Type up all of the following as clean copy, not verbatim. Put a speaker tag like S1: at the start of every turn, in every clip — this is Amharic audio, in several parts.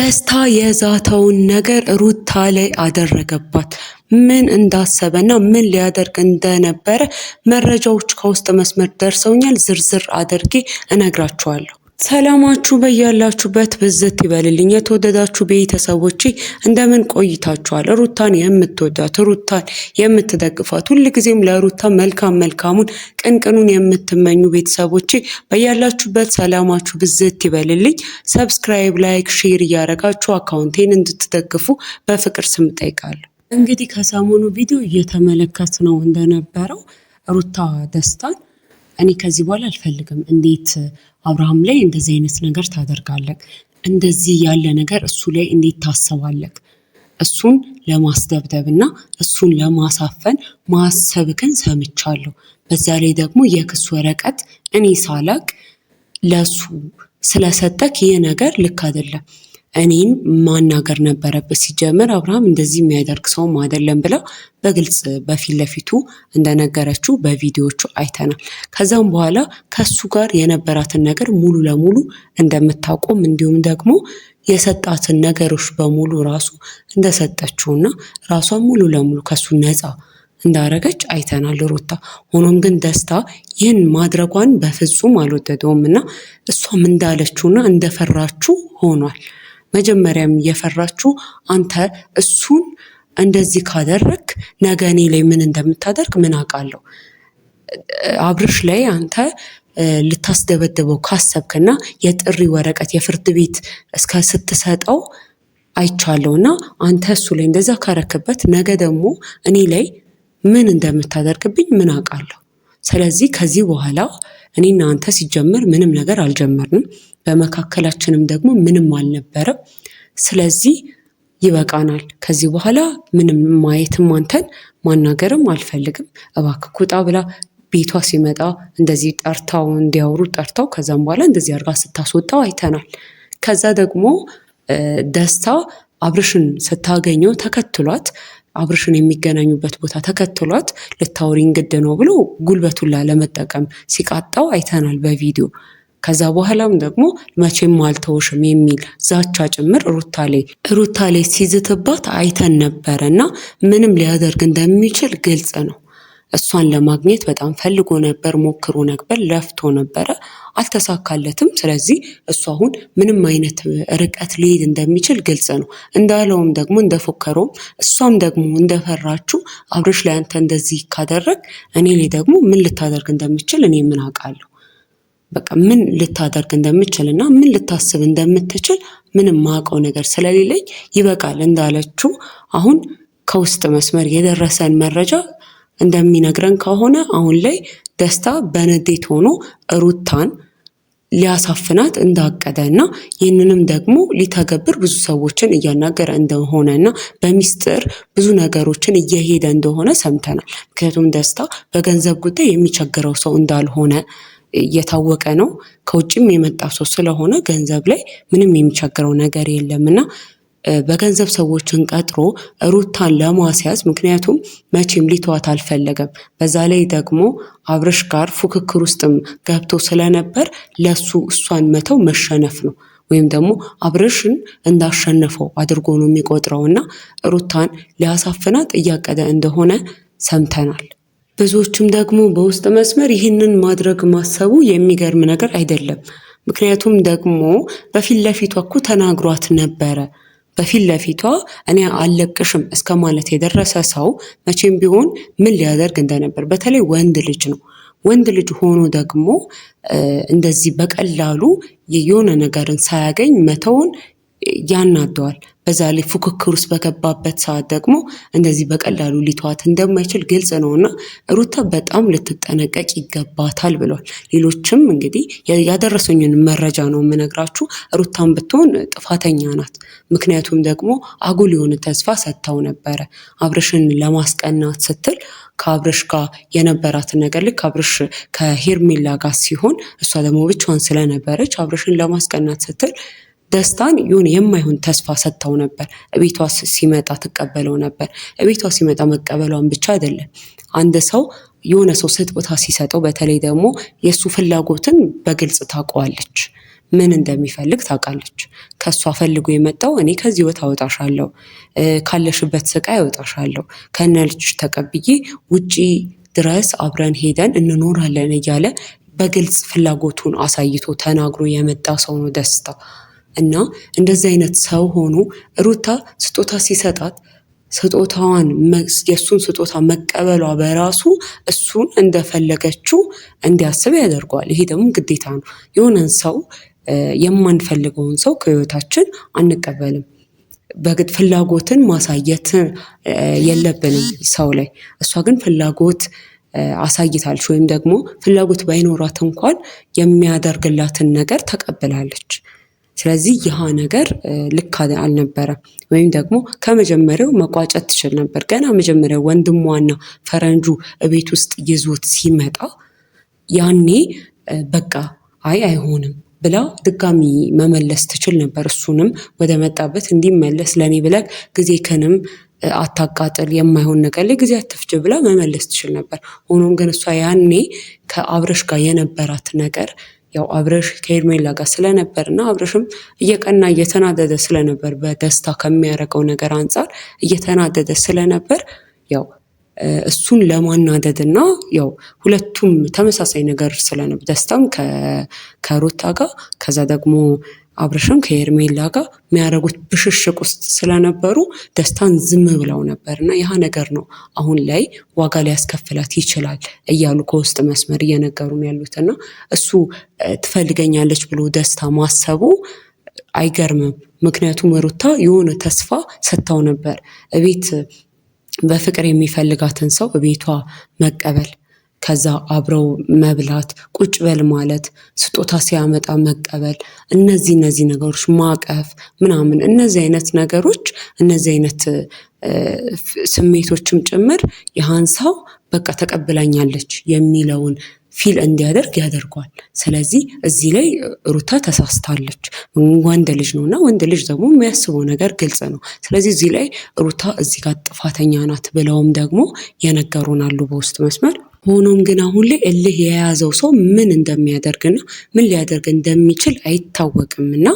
S1: ደስታ የዛተውን ነገር ሩታ ላይ አደረገባት። ምን እንዳሰበና ምን ሊያደርግ እንደነበረ መረጃዎች ከውስጥ መስመር ደርሰውኛል። ዝርዝር አድርጌ እነግራችኋለሁ። ሰላማችሁ በያላችሁበት ብዝት ይበልልኝ። የተወደዳችሁ ቤተሰቦቼ እንደምን ቆይታችኋል? ሩታን የምትወዳት ሩታን የምትደግፏት ሁልጊዜም ለሩታ መልካሙን ቅንቅኑን የምትመኙ ቤተሰቦቼ በያላችሁበት ሰላማችሁ ብዝት ይበልልኝ። ሰብስክራይብ፣ ላይክ፣ ሼር እያደረጋችሁ አካውንቴን እንድትደግፉ በፍቅር ስም ጠይቃለሁ። እንግዲህ ከሰሞኑ ቪዲዮ እየተመለከት ነው እንደነበረው ሩታ ደስታን እኔ ከዚህ በኋላ አልፈልግም። እንዴት አብርሃም ላይ እንደዚህ አይነት ነገር ታደርጋለህ? እንደዚህ ያለ ነገር እሱ ላይ እንዴት ታስባለህ? እሱን ለማስደብደብና እሱን ለማሳፈን ማሰብክን ሰምቻለሁ። በዛ ላይ ደግሞ የክስ ወረቀት እኔ ሳላቅ ለሱ ስለሰጠክ ይህ ነገር ልክ አይደለም። እኔን ማናገር ነበረበት። ሲጀመር አብርሃም እንደዚህ የሚያደርግ ሰውም አይደለም ብላ በግልጽ በፊት ለፊቱ እንደነገረችው በቪዲዮቹ አይተናል። ከዛም በኋላ ከሱ ጋር የነበራትን ነገር ሙሉ ለሙሉ እንደምታቆም እንዲሁም ደግሞ የሰጣትን ነገሮች በሙሉ ራሱ እንደሰጠችውና ራሷን ሙሉ ለሙሉ ከሱ ነፃ እንዳረገች አይተናል ሩታ። ሆኖም ግን ደስታ ይህን ማድረጓን በፍጹም አልወደደውም እና እሷም እንዳለችውና እንደፈራችው ሆኗል። መጀመሪያም እየፈራችሁ አንተ እሱን እንደዚህ ካደረክ ነገ እኔ ላይ ምን እንደምታደርግ ምን አውቃለሁ። አብርሽ ላይ አንተ ልታስደበድበው ካሰብክና የጥሪ ወረቀት የፍርድ ቤት እስከ ስትሰጠው አይቻለሁና አንተ እሱ ላይ እንደዛ ካረክበት ነገ ደግሞ እኔ ላይ ምን እንደምታደርግብኝ ምን አውቃለሁ። ስለዚህ ከዚህ በኋላ እኔና አንተ ሲጀመር ምንም ነገር አልጀመርንም። በመካከላችንም ደግሞ ምንም አልነበረም። ስለዚህ ይበቃናል። ከዚህ በኋላ ምንም ማየትም አንተን ማናገርም አልፈልግም። እባክህ ውጣ ብላ ቤቷ ሲመጣ እንደዚህ ጠርታው እንዲያወሩ ጠርታው ከዛም በኋላ እንደዚህ አድርጋ ስታስወጣው አይተናል። ከዛ ደግሞ ደስታ አብርሽን ስታገኘው ተከትሏት አብርሽን የሚገናኙበት ቦታ ተከትሏት ልታወሪኝ ግድ ነው ብሎ ጉልበቱን ለመጠቀም ሲቃጣው አይተናል በቪዲዮ። ከዛ በኋላም ደግሞ መቼም አልተውሽም የሚል ዛቻ ጭምር ሩታ ላይ ሲዝትባት አይተን ነበረ እና ምንም ሊያደርግ እንደሚችል ግልጽ ነው። እሷን ለማግኘት በጣም ፈልጎ ነበር፣ ሞክሮ ነበር፣ ለፍቶ ነበረ፣ አልተሳካለትም። ስለዚህ እሱ አሁን ምንም አይነት ርቀት ሊሄድ እንደሚችል ግልጽ ነው። እንዳለውም ደግሞ እንደፎከረውም እሷም ደግሞ እንደፈራችው አብርሽ ላይ አንተ እንደዚህ ካደረግ እኔ ላይ ደግሞ ምን ልታደርግ እንደምችል እኔ ምን አውቃለሁ። በቃ ምን ልታደርግ እንደምችልና ምን ልታስብ እንደምትችል ምንም ማውቀው ነገር ስለሌለኝ ይበቃል እንዳለችው አሁን ከውስጥ መስመር የደረሰን መረጃ እንደሚነግረን ከሆነ አሁን ላይ ደስታ በንዴት ሆኖ ሩታን ሊያሳፍናት እንዳቀደና ይህንንም ደግሞ ሊተገብር ብዙ ሰዎችን እያናገረ እንደሆነና በሚስጥር ብዙ ነገሮችን እየሄደ እንደሆነ ሰምተናል። ምክንያቱም ደስታ በገንዘብ ጉዳይ የሚቸግረው ሰው እንዳልሆነ እየታወቀ ነው። ከውጭም የመጣ ሰው ስለሆነ ገንዘብ ላይ ምንም የሚቸግረው ነገር የለምና በገንዘብ ሰዎችን ቀጥሮ ሩታን ለማስያዝ ምክንያቱም መቼም ሊተዋት አልፈለገም። በዛ ላይ ደግሞ አብርሽ ጋር ፉክክር ውስጥም ገብቶ ስለነበር ለሱ እሷን መተው መሸነፍ ነው ወይም ደግሞ አብርሽን እንዳሸነፈው አድርጎ ነው የሚቆጥረውና ሩታን ሊያሳፍናት እያቀደ እንደሆነ ሰምተናል። ብዙዎችም ደግሞ በውስጥ መስመር ይህንን ማድረግ ማሰቡ የሚገርም ነገር አይደለም። ምክንያቱም ደግሞ በፊት ለፊቷ እኮ ተናግሯት ነበረ። በፊት ለፊቷ እኔ አልለቅሽም እስከ ማለት የደረሰ ሰው መቼም ቢሆን ምን ሊያደርግ እንደነበር፣ በተለይ ወንድ ልጅ ነው። ወንድ ልጅ ሆኖ ደግሞ እንደዚህ በቀላሉ የሆነ ነገርን ሳያገኝ መተውን ያናደዋል። በዛ ላይ ፉክክር ውስጥ በገባበት ሰዓት ደግሞ እንደዚህ በቀላሉ ሊተዋት እንደማይችል ግልጽ ነውና ሩታ በጣም ልትጠነቀቅ ይገባታል ብሏል። ሌሎችም እንግዲህ ያደረሱኝን መረጃ ነው የምነግራችሁ። ሩታን ብትሆን ጥፋተኛ ናት። ምክንያቱም ደግሞ አጉል የሆነ ተስፋ ሰጥተው ነበረ አብርሽን ለማስቀናት ስትል ከአብርሽ ጋር የነበራትን ነገር ልክ አብርሽ ከሄርሜላ ጋር ሲሆን እሷ ደግሞ ብቻዋን ስለነበረች አብርሽን ለማስቀናት ስትል ደስታን ይሁን የማይሆን ተስፋ ሰጥተው ነበር። እቤቷ ሲመጣ ትቀበለው ነበር። እቤቷ ሲመጣ መቀበሏን ብቻ አይደለም፣ አንድ ሰው የሆነ ሰው ስጦታ ሲሰጠው በተለይ ደግሞ የሱ ፍላጎትን በግልጽ ታውቀዋለች። ምን እንደሚፈልግ ታውቃለች። ከእሷ ፈልጎ የመጣው እኔ ከዚህ ህይወት አወጣሻለሁ፣ ካለሽበት ስቃይ አወጣሻለሁ፣ ከነ ልጅሽ ተቀብዬ ውጪ ድረስ አብረን ሄደን እንኖራለን እያለ በግልጽ ፍላጎቱን አሳይቶ ተናግሮ የመጣ ሰው ነው ደስታ። እና እንደዚህ አይነት ሰው ሆኖ ሩታ ስጦታ ሲሰጣት የእሱን ስጦታ መቀበሏ በራሱ እሱን እንደፈለገችው እንዲያስብ ያደርገዋል። ይሄ ደግሞ ግዴታ ነው። የሆነን ሰው የማንፈልገውን ሰው ከህይወታችን አንቀበልም። በግድ ፍላጎትን ማሳየት የለብንም ሰው ላይ። እሷ ግን ፍላጎት አሳይታለች፣ ወይም ደግሞ ፍላጎት ባይኖራት እንኳን የሚያደርግላትን ነገር ተቀብላለች። ስለዚህ ይህ ነገር ልክ አልነበረም። ወይም ደግሞ ከመጀመሪያው መቋጨት ትችል ነበር። ገና መጀመሪያው ወንድሟና ፈረንጁ ቤት ውስጥ ይዞት ሲመጣ ያኔ በቃ አይሆንም ብላ ድጋሚ መመለስ ትችል ነበር። እሱንም ወደ መጣበት እንዲመለስ ለኔ ብለህ ጊዜህንም አታቃጥል፣ የማይሆን ነገር ላይ ጊዜ አትፍጅ ብላ መመለስ ትችል ነበር። ሆኖም ግን እሷ ያኔ ከአብረሽ ጋር የነበራት ነገር ያው አብረሽ ከሄርሜላ ጋር ስለነበር እና አብረሽም እየቀና እየተናደደ ስለነበር በደስታ ከሚያደርገው ነገር አንጻር እየተናደደ ስለነበር ያው እሱን ለማናደድ እና ያው ሁለቱም ተመሳሳይ ነገር ስለነበር ደስታም ከሩታ ጋር ከዛ ደግሞ አብረሽም ከሄርሜላ ጋር የሚያደርጉት ብሽሽቅ ውስጥ ስለነበሩ ደስታን ዝም ብለው ነበር እና ያ ነገር ነው አሁን ላይ ዋጋ ሊያስከፍላት ይችላል እያሉ ከውስጥ መስመር እየነገሩን ያሉትና እሱ ትፈልገኛለች ብሎ ደስታ ማሰቡ አይገርምም። ምክንያቱም ሩታ የሆነ ተስፋ ሰጥታው ነበር። እቤት በፍቅር የሚፈልጋትን ሰው እቤቷ መቀበል፣ ከዛ አብረው መብላት፣ ቁጭ በል ማለት፣ ስጦታ ሲያመጣ መቀበል፣ እነዚህ ነገሮች ማቀፍ ምናምን፣ እነዚህ አይነት ነገሮች እነዚህ አይነት ስሜቶችም ጭምር ይህን ሰው በቃ ተቀብላኛለች የሚለውን ፊል እንዲያደርግ ያደርገዋል። ስለዚህ እዚህ ላይ ሩታ ተሳስታለች። ወንድ ልጅ ነውና ወንድ ልጅ ደግሞ የሚያስበው ነገር ግልጽ ነው። ስለዚህ እዚህ ላይ ሩታ እዚህ ጋር ጥፋተኛ ናት ብለውም ደግሞ የነገሩን አሉ በውስጥ መስመር። ሆኖም ግን አሁን ላይ እልህ የያዘው ሰው ምን እንደሚያደርግና ምን ሊያደርግ እንደሚችል አይታወቅምና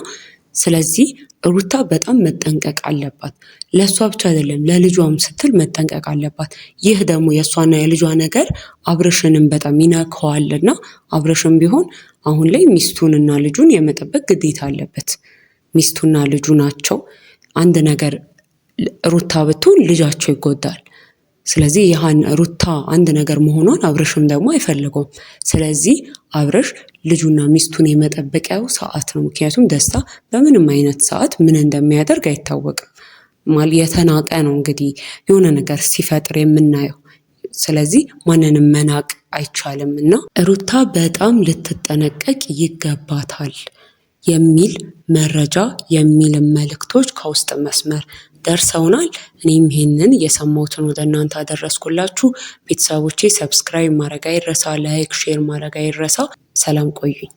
S1: ስለዚህ ሩታ በጣም መጠንቀቅ አለባት። ለእሷ ብቻ አይደለም ለልጇም ስትል መጠንቀቅ አለባት። ይህ ደግሞ የእሷና የልጇ ነገር አብረሽንም በጣም ይነካዋልና አብረሽም ቢሆን አሁን ላይ ሚስቱንና ልጁን የመጠበቅ ግዴታ አለበት። ሚስቱና ልጁ ናቸው። አንድ ነገር ሩታ ብትሆን ልጃቸው ይጎዳል። ስለዚህ ይህን ሩታ አንድ ነገር መሆኗን አብረሽም ደግሞ አይፈልገውም። ስለዚህ አብረሽ ልጁና ሚስቱን የመጠበቂያው ሰዓት ነው። ምክንያቱም ደስታ በምንም አይነት ሰዓት ምን እንደሚያደርግ አይታወቅም። የተናቀ ነው እንግዲህ የሆነ ነገር ሲፈጥር የምናየው። ስለዚህ ማንንም መናቅ አይቻልም እና ሩታ በጣም ልትጠነቀቅ ይገባታል የሚል መረጃ የሚል መልእክቶች ከውስጥ መስመር ደርሰውናል። እኔም ይሄንን የሰማሁትን ወደ እናንተ አደረስኩላችሁ። ቤተሰቦቼ ሰብስክራይብ ማድረግ አይረሳ፣ ላይክ ሼር ማድረግ አይረሳ። ሰላም ቆዩኝ።